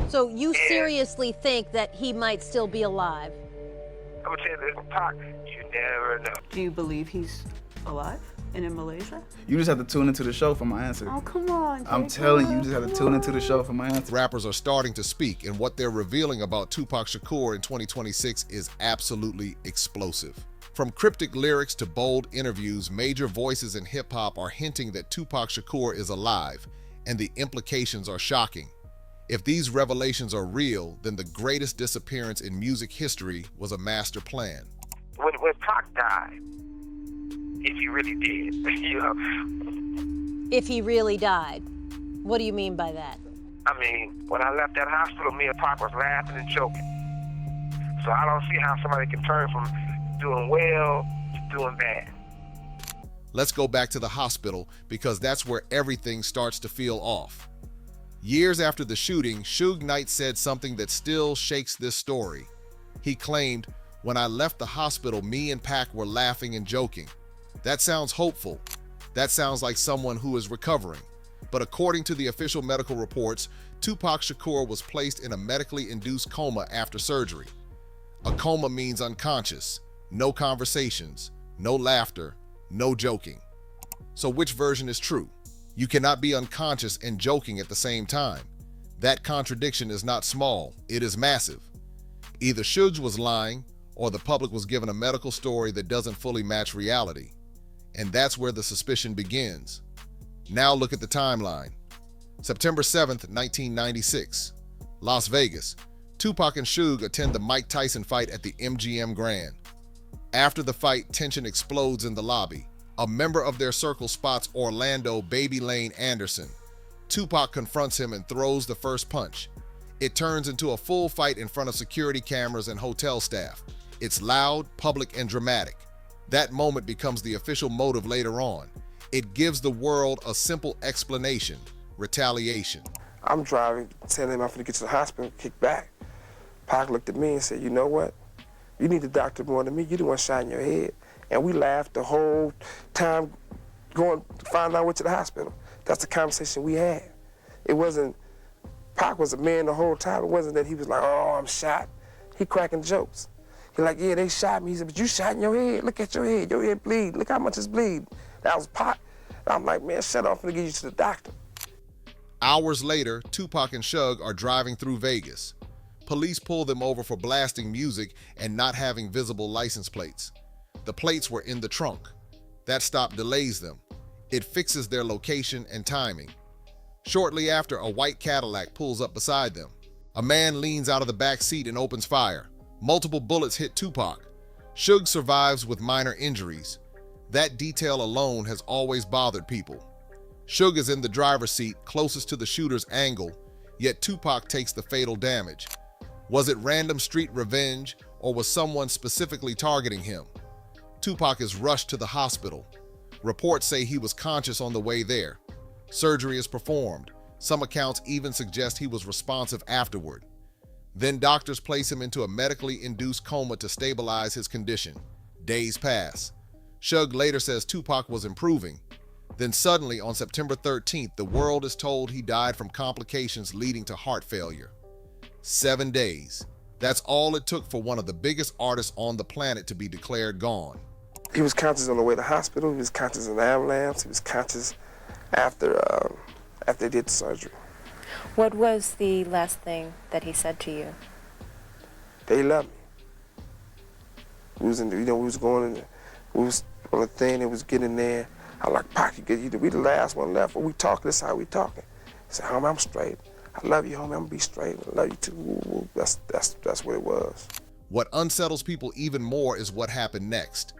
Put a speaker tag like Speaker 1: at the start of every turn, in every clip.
Speaker 1: So you
Speaker 2: And
Speaker 1: seriously think that he might still be alive?
Speaker 2: I'm gonna tell you this, Pac, you never know.
Speaker 3: Do you believe he's alive and in Malaysia?
Speaker 4: You just have to tune into the show for my answer.
Speaker 3: Oh, come on, Jay,
Speaker 4: I'm telling you, you just have to tune into the show for my answer.
Speaker 5: Rappers are starting to speak, and what they're revealing about Tupac Shakur in 2026 is absolutely explosive. From cryptic lyrics to bold interviews, major voices in hip-hop are hinting that Tupac Shakur is alive, and the implications are shocking. If these revelations are real, then the greatest disappearance in music history was a master plan.
Speaker 2: When Pac died, if he really did, you know,
Speaker 1: If he really died. What do you mean by that?
Speaker 2: I mean, when I left that hospital, me and Pac was laughing and joking. So I don't see how somebody can turn from doing well to doing bad.
Speaker 5: Let's go back to the hospital because that's where everything starts to feel off. Years after the shooting, Suge Knight said something that still shakes this story. He claimed, "When I left the hospital, me and Pac were laughing and joking." That sounds hopeful. That sounds like someone who is recovering. But according to the official medical reports, Tupac Shakur was placed in a medically induced coma after surgery. A coma means unconscious, no conversations, no laughter, no joking. So which version is true? You cannot be unconscious and joking at the same time. That contradiction is not small, it is massive. Either Suge was lying, or the public was given a medical story that doesn't fully match reality. And that's where the suspicion begins. Now look at the timeline. September 7th, 1996. Las Vegas. Tupac and Suge attend the Mike Tyson fight at the MGM Grand. After the fight, tension explodes in the lobby. A member of their circle spots Orlando Baby Lane Anderson. Tupac confronts him and throws the first punch. It turns into a full fight in front of security cameras and hotel staff. It's loud, public, and dramatic. That moment becomes the official motive later on. It gives the world a simple explanation: retaliation.
Speaker 6: I'm driving, telling him I'm finna get to the hospital, kick back. Pac looked at me and said, "You know what? You need the doctor more than me. You the one shot in your head." And we laughed the whole time going to find our way to the hospital. That's the conversation we had. It wasn't, Pac was a man the whole time. It wasn't that he was like, "Oh, I'm shot." He cracking jokes. He like, "Yeah, they shot me." He said, "But you shot in your head. Look at your head bleed. Look how much it's bleed." That was Pac. And I'm like, "Man, shut up, I'm finna get you to the doctor."
Speaker 5: Hours later, Tupac and Suge are driving through Vegas. Police pull them over for blasting music and not having visible license plates. The plates were in the trunk. That stop delays them. It fixes their location and timing. Shortly after, a white Cadillac pulls up beside them. A man leans out of the back seat and opens fire. Multiple bullets hit Tupac. Suge survives with minor injuries. That detail alone has always bothered people. Suge is in the driver's seat, closest to the shooter's angle, yet Tupac takes the fatal damage. Was it random street revenge, or was someone specifically targeting him? Tupac is rushed to the hospital. Reports say he was conscious on the way there. Surgery is performed. Some accounts even suggest he was responsive afterward. Then doctors place him into a medically induced coma to stabilize his condition. Days pass. Suge later says Tupac was improving. Then suddenly, on September 13th, the world is told he died from complications leading to heart failure. 7 days. That's all it took for one of the biggest artists on the planet to be declared gone.
Speaker 6: He was conscious on the way to the hospital. He was conscious in the ambulance. He was conscious after they did the surgery.
Speaker 7: What was the last thing that he said to you?
Speaker 6: They loved me. We was in, we was going in, we was on the thing. It was getting there. I like, "Pac, we the last one left. When we talk, this how we talking." He said, "Homie, I'm straight. I love you, homie. I'm gonna be straight. I love you too." Woo, woo. That's what it was.
Speaker 5: What unsettles people even more is what happened next.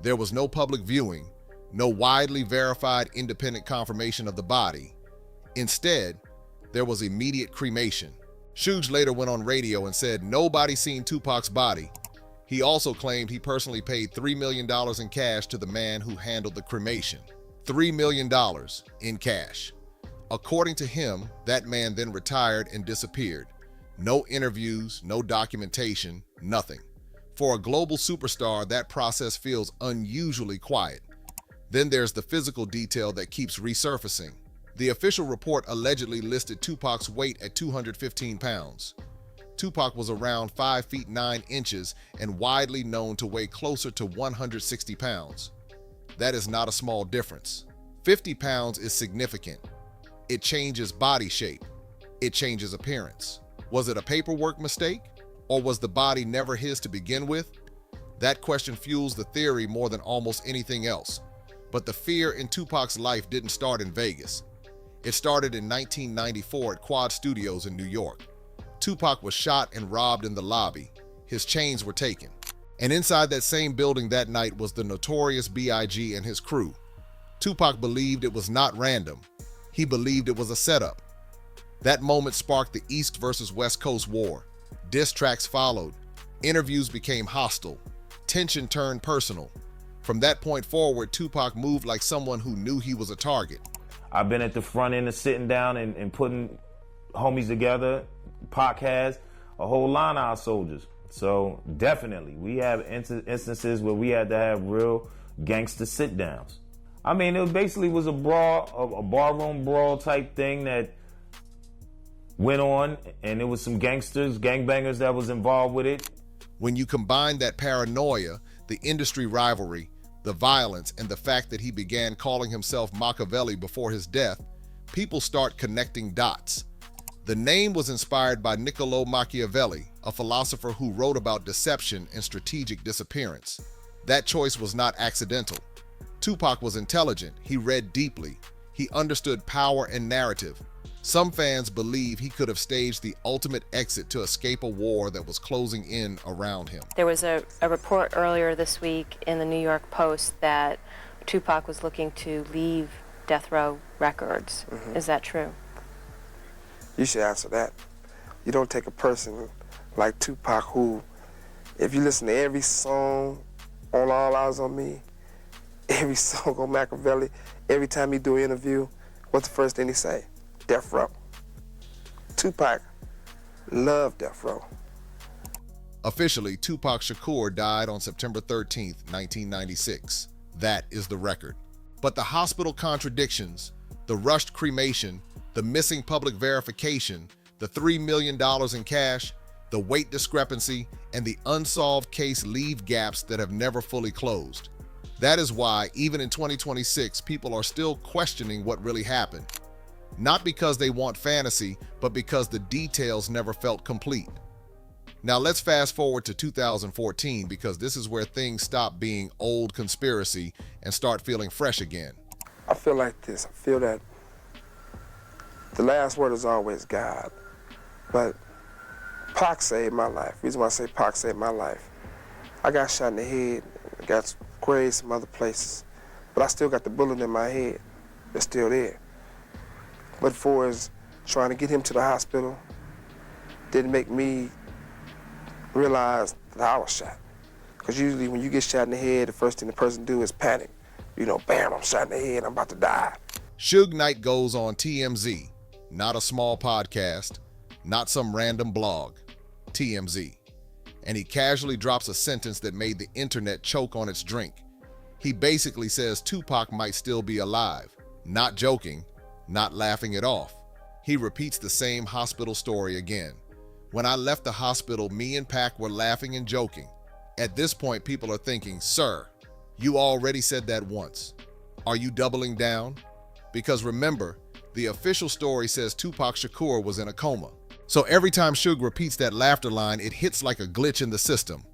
Speaker 5: There was no public viewing, no widely verified independent confirmation of the body. Instead, there was immediate cremation. Suge later went on radio and said nobody seen Tupac's body. He also claimed he personally paid $3 million in cash to the man who handled the cremation. $3 million in cash. According to him, that man then retired and disappeared. No interviews, no documentation, nothing. For a global superstar, that process feels unusually quiet. Then there's the physical detail that keeps resurfacing. The official report allegedly listed Tupac's weight at 215 pounds. Tupac was around 5 feet 9 inches and widely known to weigh closer to 160 pounds. That is not a small difference. 50 pounds is significant. It changes body shape. It changes appearance. Was it a paperwork mistake? Or was the body never his to begin with? That question fuels the theory more than almost anything else. But the fear in Tupac's life didn't start in Vegas. It started in 1994 at Quad Studios in New York. Tupac was shot and robbed in the lobby. His chains were taken. And inside that same building that night was the notorious B.I.G. and his crew. Tupac believed it was not random. He believed it was a setup. That moment sparked the East versus West Coast war. Diss tracks followed. Interviews became hostile. Tension turned personal. From that point forward, Tupac moved like someone who knew he was a target.
Speaker 8: I've been at the front end of sitting down and putting homies together. Pac has a whole line of our soldiers. So definitely, we have instances where we had to have real gangster sit-downs. I mean, it basically was a barroom brawl type thing that went on, and it was some gangsters, gangbangers that was involved with it.
Speaker 5: When you combine that paranoia, the industry rivalry, the violence, and the fact that he began calling himself Machiavelli before his death, people start connecting dots. The name was inspired by Niccolo Machiavelli, a philosopher who wrote about deception and strategic disappearance. That choice was not accidental. Tupac was intelligent, he read deeply, he understood power and narrative. Some fans believe he could have staged the ultimate exit to escape a war that was closing in around him.
Speaker 7: There was a report earlier this week in the New York Post that Tupac was looking to leave Death Row Records. Is that true?
Speaker 6: You should answer that. You don't take a person like Tupac who, if you listen to every song on All Eyes on Me, every song on Machiavelli, every time he do an interview, what's the first thing he say? Death Row. Tupac loved Death Row.
Speaker 5: Officially, Tupac Shakur died on September 13th, 1996. That is the record. But the hospital contradictions, the rushed cremation, the missing public verification, the $3 million in cash, the weight discrepancy, and the unsolved case leave gaps that have never fully closed. That is why, even in 2026, people are still questioning what really happened. Not because they want fantasy, but because the details never felt complete. Now let's fast forward to 2014, because this is where things stop being old conspiracy and start feeling fresh again.
Speaker 6: I feel like this. I feel that the last word is always God. But Pac saved my life. The reason why I say Pac saved my life, I got shot in the head, I got grazed some other places, but I still got the bullet in my head. It's still there. But for as trying to get him to the hospital didn't make me realize that I was shot. Because usually when you get shot in the head, the first thing the person do is panic. You know, bam, I'm shot in the head, I'm about to die.
Speaker 5: Suge Knight goes on TMZ, not a small podcast, not some random blog, TMZ. And he casually drops a sentence that made the internet choke on its drink. He basically says Tupac might still be alive, not joking, not laughing it off. He repeats the same hospital story again. When I left the hospital, me and Pac were laughing and joking. At this point, people are thinking, sir, you already said that once. Are you doubling down? Because remember, the official story says Tupac Shakur was in a coma. So every time Suge repeats that laughter line, it hits like a glitch in the system.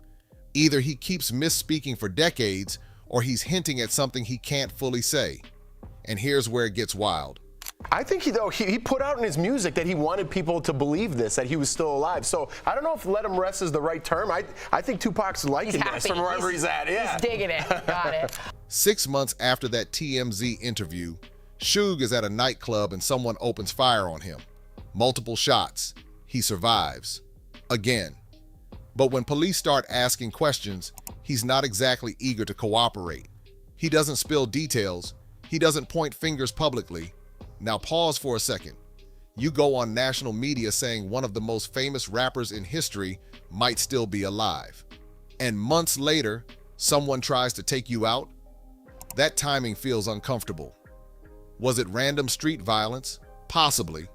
Speaker 5: Either he keeps misspeaking for decades, or he's hinting at something he can't fully say. And here's where it gets wild.
Speaker 9: I think he put out in his music that he wanted people to believe this, that he was still alive. So I don't know if "let him rest" is the right term. I think Tupac's liking this from wherever he's at. Yeah.
Speaker 10: He's digging it. Got it.
Speaker 5: 6 months after that TMZ interview, Suge is at a nightclub and someone opens fire on him. Multiple shots. He survives. Again. But when police start asking questions, he's not exactly eager to cooperate. He doesn't spill details. He doesn't point fingers publicly. Now pause for a second. You go on national media saying one of the most famous rappers in history might still be alive. And months later, someone tries to take you out? That timing feels uncomfortable. Was it random street violence? Possibly.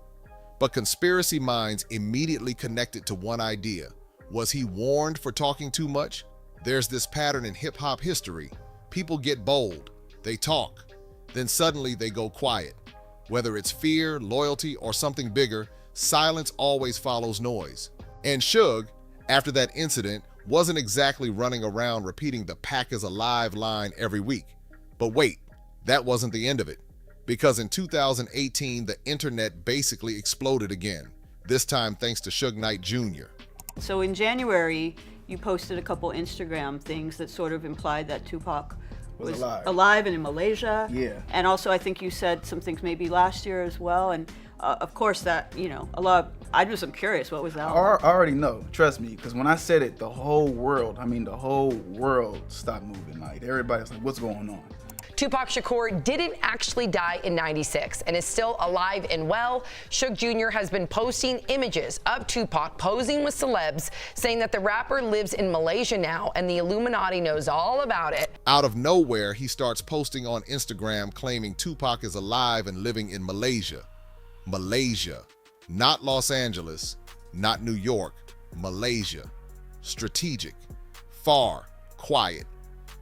Speaker 5: But conspiracy minds immediately connected to one idea. Was he warned for talking too much? There's this pattern in hip-hop history. People get bold, they talk, then suddenly they go quiet. Whether it's fear, loyalty, or something bigger, silence always follows noise. And Suge, after that incident, wasn't exactly running around repeating the "Pac is alive" line every week. But wait, that wasn't the end of it. Because in 2018, the internet basically exploded again, this time thanks to Suge Knight Jr.
Speaker 3: So in January, you posted a couple Instagram things that sort of implied that Tupac was alive and in Malaysia.
Speaker 4: Yeah.
Speaker 3: And also, I think you said some things maybe last year as well. And of course, that, you know, I'm curious, what was that?
Speaker 4: I already know, trust me, because when I said it, the whole world stopped moving. Like, everybody's like, what's going on?
Speaker 10: Tupac Shakur didn't actually die in '96 and is still alive and well. Suge Jr. has been posting images of Tupac posing with celebs, saying that the rapper lives in Malaysia now and the Illuminati knows all about it.
Speaker 5: Out of nowhere, he starts posting on Instagram claiming Tupac is alive and living in Malaysia. Malaysia, not Los Angeles, not New York, Malaysia. Strategic, far, quiet.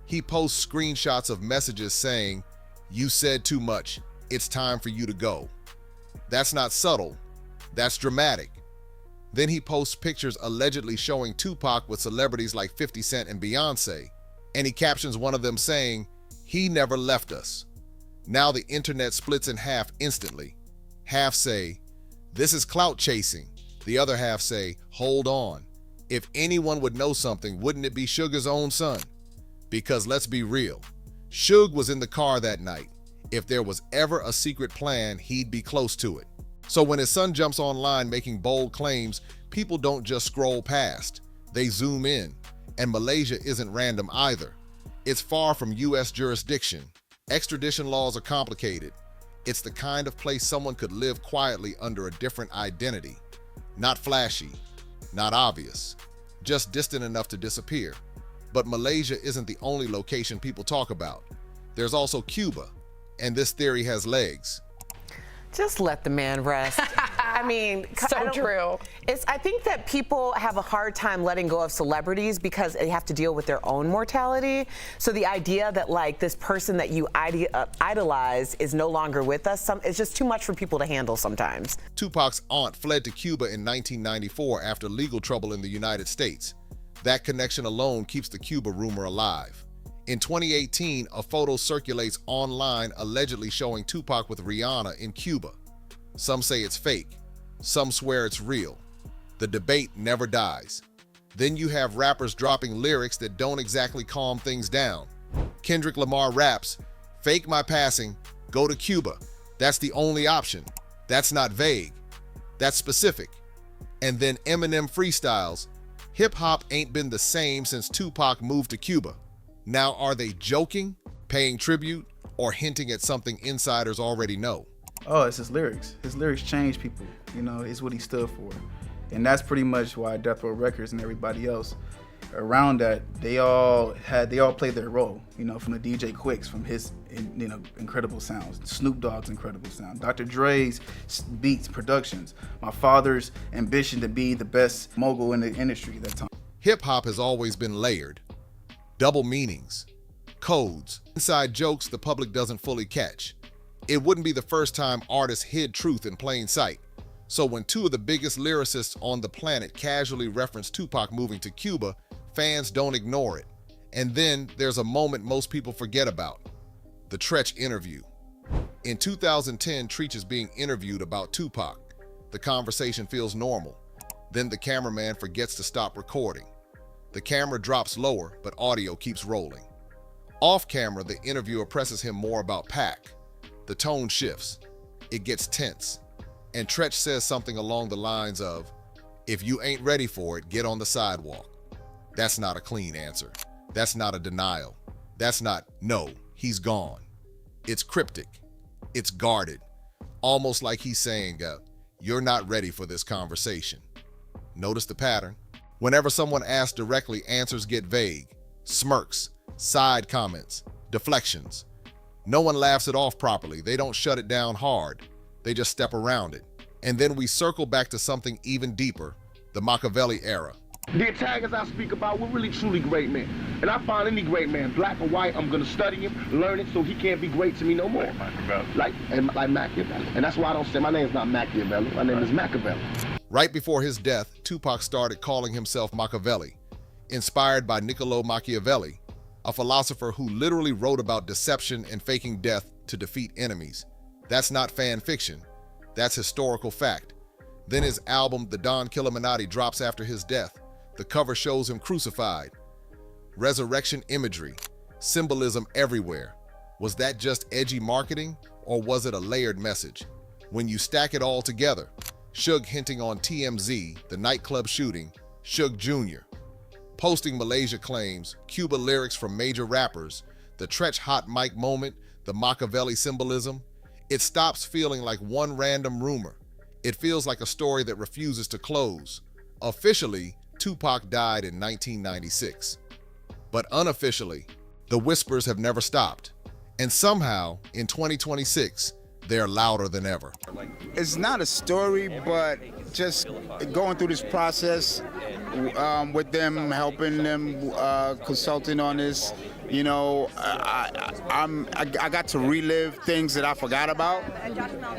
Speaker 5: He posts screenshots of messages saying, "You said too much. It's time for you to go." That's not subtle. That's dramatic. Then he posts pictures allegedly showing Tupac with celebrities like 50 Cent and Beyonce, and he captions one of them saying, "He never left us." Now the internet splits in half instantly. Half say, "This is clout chasing." The other half say, "Hold on. If anyone would know something, wouldn't it be Suge's own son?" Because let's be real, Suge was in the car that night. If there was ever a secret plan, he'd be close to it. So when his son jumps online making bold claims, people don't just scroll past. They zoom in. And Malaysia isn't random either. It's far from US jurisdiction. Extradition laws are complicated. It's the kind of place someone could live quietly under a different identity. Not flashy, not obvious, just distant enough to disappear. But Malaysia isn't the only location people talk about. There's also Cuba, and this theory has legs.
Speaker 11: Just let the man rest. I mean,
Speaker 10: so true.
Speaker 11: I think that people have a hard time letting go of celebrities because they have to deal with their own mortality. So the idea that like this person that you idolize is no longer with us, it's just too much for people to handle sometimes.
Speaker 5: Tupac's aunt fled to Cuba in 1994 after legal trouble in the United States. That connection alone keeps the Cuba rumor alive. In 2018, a photo circulates online allegedly showing Tupac with Rihanna in Cuba. Some say it's fake. Some swear it's real. The debate never dies. Then you have rappers dropping lyrics that don't exactly calm things down. Kendrick Lamar raps, "Fake my passing, go to Cuba. That's the only option." That's not vague. That's specific. And then Eminem freestyles, "Hip-hop ain't been the same since Tupac moved to Cuba." Now, are they joking, paying tribute, or hinting at something insiders already know?
Speaker 4: Oh, it's his lyrics. His lyrics change people. You know, it's what he stood for. And that's pretty much why Death Row Records and everybody else around that, they all played their role. You know, from the DJ Quicks, from his, you know, incredible sounds, Snoop Dogg's incredible sound, Dr. Dre's beats, productions, my father's ambition to be the best mogul in the industry at that time.
Speaker 5: Hip-hop has always been layered. Double meanings, codes, inside jokes the public doesn't fully catch. It wouldn't be the first time artists hid truth in plain sight. So when two of the biggest lyricists on the planet casually reference Tupac moving to Cuba, fans don't ignore it. And then there's a moment most people forget about, the Treach interview. In 2010, Treach is being interviewed about Tupac. The conversation feels normal. Then the cameraman forgets to stop recording. The camera drops lower, but audio keeps rolling. Off camera, the interviewer presses him more about Pac. The tone shifts. It gets tense. And Treach says something along the lines of, "If you ain't ready for it, get on the sidewalk." That's not a clean answer. That's not a denial. That's not, "No, he's gone." It's cryptic. It's guarded. Almost like he's saying, "You're not ready for this conversation." Notice the pattern. Whenever someone asks directly, answers get vague. Smirks, side comments, deflections. No one laughs it off properly. They don't shut it down hard. They just step around it. And then we circle back to something even deeper, the Machiavelli era.
Speaker 12: The antagonists I speak about were really truly great men. And I find any great man, black or white, I'm gonna study him, learn it, so he can't be great to me no more. Like Machiavelli. And that's why I don't say my name's not Machiavelli, my name is Machiavelli.
Speaker 5: Right before his death, Tupac started calling himself Machiavelli, inspired by Niccolo Machiavelli, a philosopher who literally wrote about deception and faking death to defeat enemies. That's not fan fiction. That's historical fact. Then his album, The Don Killuminati, drops after his death. The cover shows him crucified. Resurrection imagery, symbolism everywhere. Was that just edgy marketing, or was it a layered message? When you stack it all together, Suge hinting on TMZ, the nightclub shooting, Suge Jr. Posting Malaysia claims, Cuba lyrics from major rappers, the Tretch hot mic moment, the Machiavelli symbolism, it stops feeling like one random rumor. It feels like a story that refuses to close. Officially, Tupac died in 1996. But unofficially, the whispers have never stopped. And somehow, in 2026, they're louder than ever.
Speaker 13: It's not a story, but just going through this process with them, helping them, consulting on this. You know, I got to relive things that I forgot about,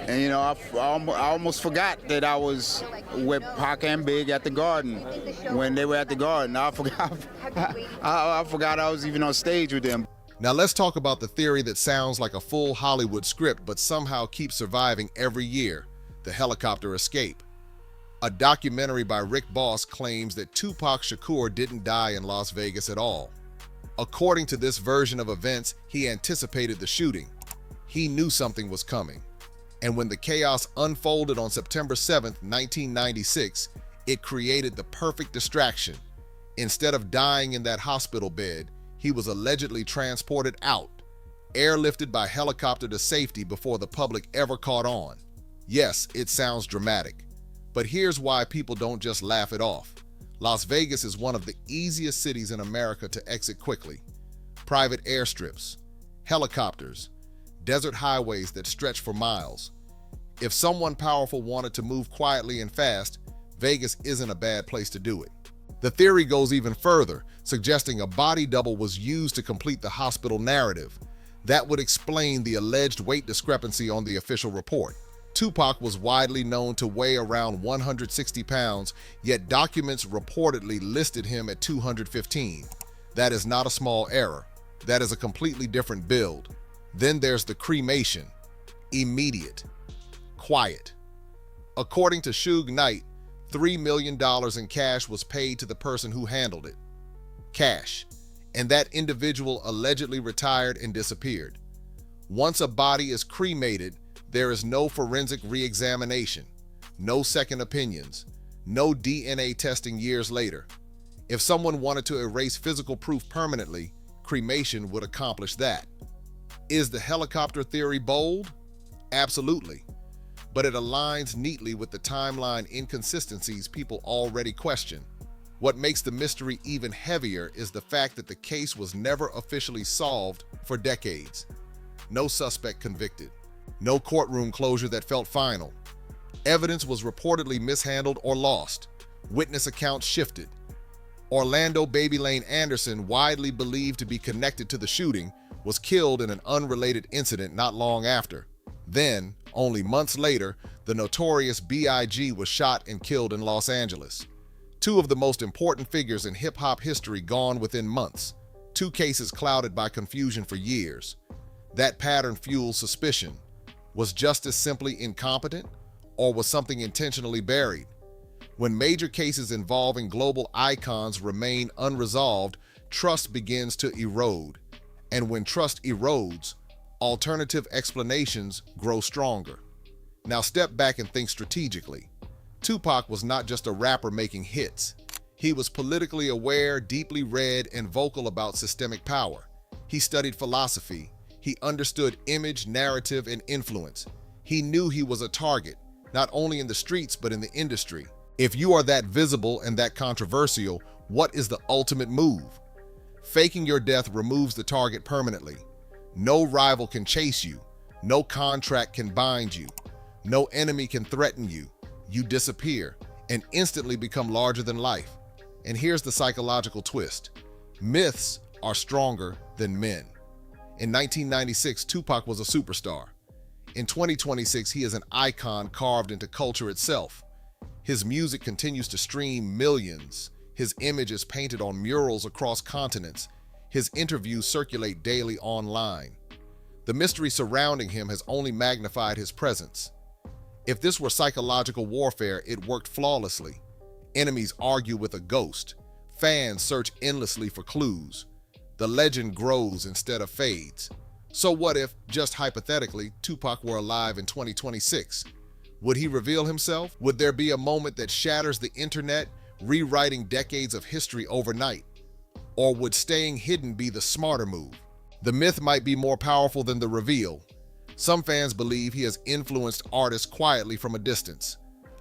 Speaker 13: and you know, I almost forgot that I was with Pac and Big at the Garden when they were at the Garden. I forgot I was even on stage with them.
Speaker 5: Now let's talk about the theory that sounds like a full Hollywood script but somehow keeps surviving every year, the helicopter escape. A documentary by Rick Boss claims that Tupac Shakur didn't die in Las Vegas at all. According to this version of events, he anticipated the shooting. He knew something was coming. And when the chaos unfolded on September 7th, 1996, it created the perfect distraction. Instead of dying in that hospital bed, he was allegedly transported out, airlifted by helicopter to safety before the public ever caught on. Yes, it sounds dramatic, but here's why people don't just laugh it off. Las Vegas is one of the easiest cities in America to exit quickly. Private airstrips, helicopters, desert highways that stretch for miles. If someone powerful wanted to move quietly and fast, Vegas isn't a bad place to do it. The theory goes even further, suggesting a body double was used to complete the hospital narrative. That would explain the alleged weight discrepancy on the official report. Tupac was widely known to weigh around 160 pounds, yet documents reportedly listed him at 215. That is not a small error. That is a completely different build. Then there's the cremation. Immediate. Quiet. According to Suge Knight, $3 million in cash was paid to the person who handled it. Cash. And that individual allegedly retired and disappeared. Once a body is cremated, there is no forensic re-examination, no second opinions, no DNA testing years later. If someone wanted to erase physical proof permanently, cremation would accomplish that. Is the helicopter theory bold? Absolutely. But it aligns neatly with the timeline inconsistencies people already question. What makes the mystery even heavier is the fact that the case was never officially solved for decades. No suspect convicted. No courtroom closure that felt final. Evidence was reportedly mishandled or lost. Witness accounts shifted. Orlando Baby Lane Anderson, widely believed to be connected to the shooting, was killed in an unrelated incident not long after. Then, only months later, the notorious B.I.G. was shot and killed in Los Angeles. Two of the most important figures in hip-hop history gone within months. Two cases clouded by confusion for years. That pattern fuels suspicion. Was justice simply incompetent, or was something intentionally buried? When major cases involving global icons remain unresolved, trust begins to erode. And when trust erodes, alternative explanations grow stronger. Now step back and think strategically. Tupac was not just a rapper making hits. He was politically aware, deeply read, and vocal about systemic power. He studied philosophy. He understood image, narrative, and influence. He knew he was a target, not only in the streets, but in the industry. If you are that visible and that controversial, what is the ultimate move? Faking your death removes the target permanently. No rival can chase you. No contract can bind you. No enemy can threaten you. You disappear and instantly become larger than life. And here's the psychological twist. Myths are stronger than men. In 1996, Tupac was a superstar. In 2026, he is an icon carved into culture itself. His music continues to stream millions. His image is painted on murals across continents. His interviews circulate daily online. The mystery surrounding him has only magnified his presence. If this were psychological warfare, it worked flawlessly. Enemies argue with a ghost. Fans search endlessly for clues. The legend grows instead of fades. So what if, just hypothetically, Tupac were alive in 2026? Would he reveal himself? Would there be a moment that shatters the internet, rewriting decades of history overnight? Or would staying hidden be the smarter move? The myth might be more powerful than the reveal. Some fans believe he has influenced artists quietly from a distance.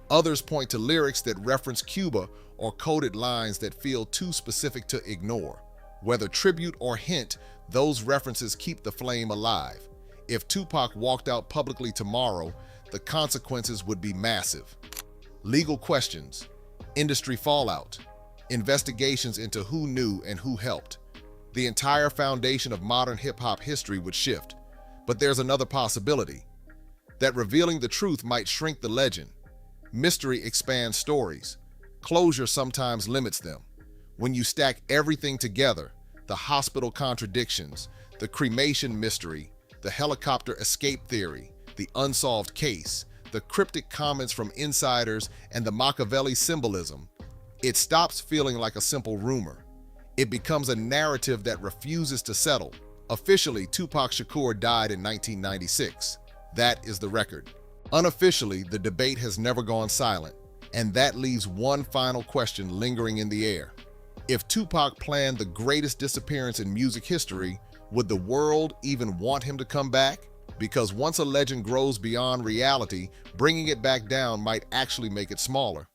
Speaker 5: Others point to lyrics that reference Cuba or coded lines that feel too specific to ignore. Whether tribute or hint, those references keep the flame alive. If Tupac walked out publicly tomorrow, the consequences would be massive. Legal questions, industry fallout, investigations into who knew and who helped. The entire foundation of modern hip-hop history would shift. But there's another possibility, that revealing the truth might shrink the legend. Mystery expands stories. Closure sometimes limits them. When you stack everything together, the hospital contradictions, the cremation mystery, the helicopter escape theory, the unsolved case, the cryptic comments from insiders, and the Machiavelli symbolism, it stops feeling like a simple rumor. It becomes a narrative that refuses to settle. Officially, Tupac Shakur died in 1996. That is the record. Unofficially, the debate has never gone silent, and that leaves one final question lingering in the air. If Tupac planned the greatest disappearance in music history, would the world even want him to come back? Because once a legend grows beyond reality, bringing it back down might actually make it smaller.